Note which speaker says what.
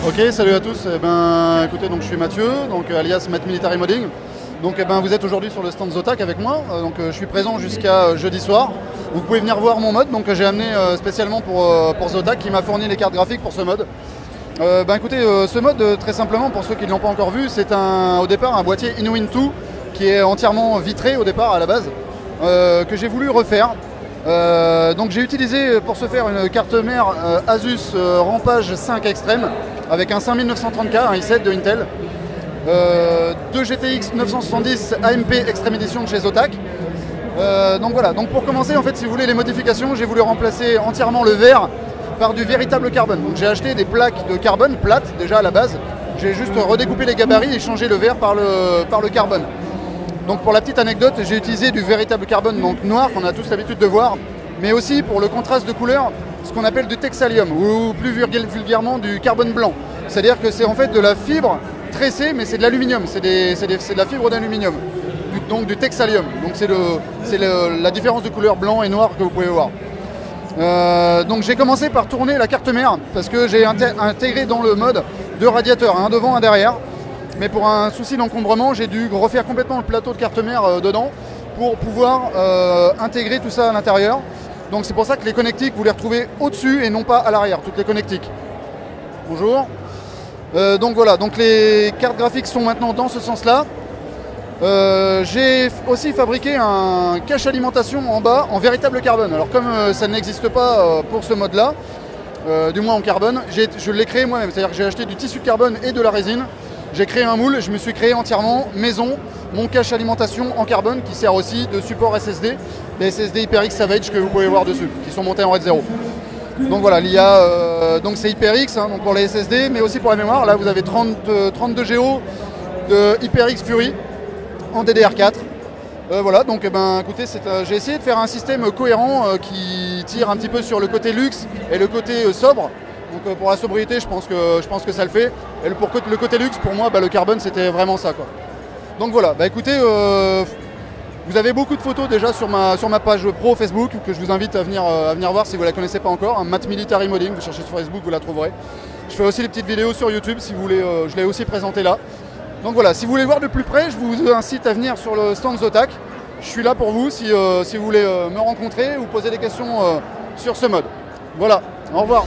Speaker 1: Ok, salut à tous. Écoutez, donc je suis Mathieu, donc alias Matt Military Modding. Donc vous êtes aujourd'hui sur le stand Zotac avec moi. Je suis présent jusqu'à jeudi soir. Vous pouvez venir voir mon mode. Donc j'ai amené spécialement pour Zotac qui m'a fourni les cartes graphiques pour ce mode. Écoutez, ce mode, très simplement, pour ceux qui ne l'ont pas encore vu, c'est au départ un boîtier Inwin 2 qui est entièrement vitré au départ à la base, que j'ai voulu refaire. Donc j'ai utilisé pour ce faire une carte mère Asus Rampage 5 Extreme avec un 5930K, un i7 de Intel, 2 GTX 970 AMP Extreme Edition de chez Zotac. Donc voilà, donc pour commencer, en fait, si vous voulez les modifications, j'ai voulu remplacer entièrement le verre par du véritable carbone. Donc j'ai acheté des plaques de carbone plates déjà à la base. J'ai juste redécoupé les gabarits et changé le verre par le carbone. Donc pour la petite anecdote, j'ai utilisé du véritable carbone donc noir qu'on a tous l'habitude de voir, mais aussi pour le contraste de couleur, ce qu'on appelle du texalium ou plus vulgairement du carbone blanc. C'est-à-dire que c'est en fait de la fibre tressée, mais c'est de l'aluminium, c'est de la fibre d'aluminium, donc du texalium. Donc c'est la différence de couleur blanc et noir que vous pouvez voir. Donc j'ai commencé par tourner la carte mère parce que j'ai intégré dans le mode deux radiateurs, un devant, un derrière. Mais pour un souci d'encombrement, j'ai dû refaire complètement le plateau de carte mère dedans pour pouvoir intégrer tout ça à l'intérieur. Donc c'est pour ça que les connectiques, vous les retrouvez au-dessus et non pas à l'arrière, toutes les connectiques. Bonjour. Donc voilà, donc les cartes graphiques sont maintenant dans ce sens-là. J'ai aussi fabriqué un cache alimentation en bas en véritable carbone. Alors comme ça n'existe pas pour ce mode-là, du moins en carbone, je l'ai créé moi-même. C'est-à-dire que j'ai acheté du tissu de carbone et de la résine. J'ai créé un moule, je me suis créé entièrement maison mon cache alimentation en carbone qui sert aussi de support SSD, les SSD HyperX Savage que vous pouvez voir dessus, qui sont montés en RAID 0. Donc voilà, donc c'est HyperX donc pour les SSD, mais aussi pour la mémoire. Là vous avez 32 Go de HyperX Fury en DDR4. Voilà, donc écoutez, j'ai essayé de faire un système cohérent qui tire un petit peu sur le côté luxe et le côté sobre. Donc pour la sobriété, je pense que ça le fait. Et pour le côté luxe, pour moi, le carbone, c'était vraiment ça, quoi. Donc voilà, écoutez, vous avez beaucoup de photos déjà sur ma page pro Facebook que je vous invite à venir voir si vous ne la connaissez pas encore. Matt Military Modding, vous cherchez sur Facebook, vous la trouverez. Je fais aussi des petites vidéos sur YouTube si vous voulez, je l'ai aussi présenté là. Donc voilà, si vous voulez voir de plus près, je vous incite à venir sur le stand Zotac. Je suis là pour vous si vous voulez me rencontrer ou poser des questions sur ce mode. Voilà, au revoir.